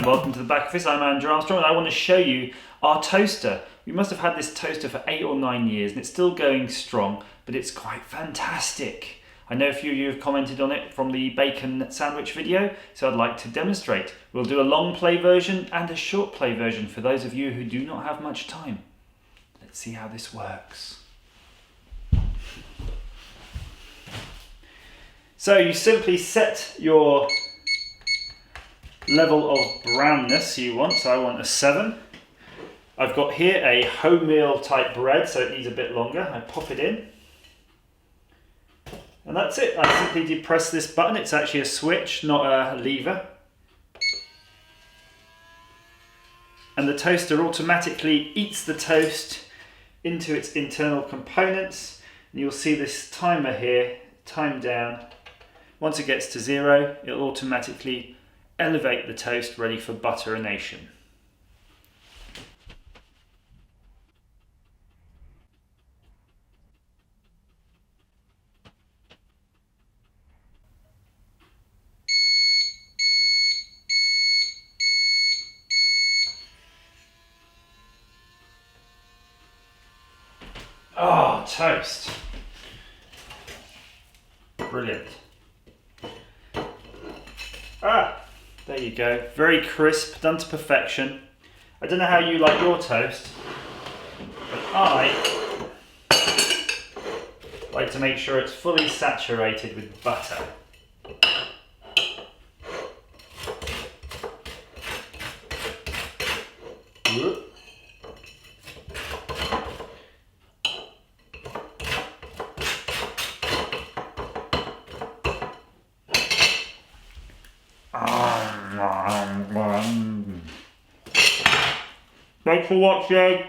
welcome to the Back Office. I'm Andrew Armstrong and I want to show you our toaster. We must have had this toaster for 8 or 9 years and it's still going strong, but it's quite fantastic. I know a few of you have commented on it from the bacon sandwich video, so I'd like to demonstrate. We'll do a long play version and a short play version for those of you who do not have much time. Let's see how this works. So you simply set your level of brownness you want. So I want a 7. I've got here a wholemeal type bread, so it needs a bit longer. I pop it in. And that's it. I simply depress this button. It's actually a switch, not a lever. And the toaster automatically eats the toast into its internal components. And you'll see this timer here, time down. Once it gets to 0, it'll automatically elevate the toast ready for butterination. Oh, toast. Brilliant. There you go. Very crisp, done to perfection. I don't know how you like your toast, but I like to make sure it's fully saturated with butter. Thanks for watching.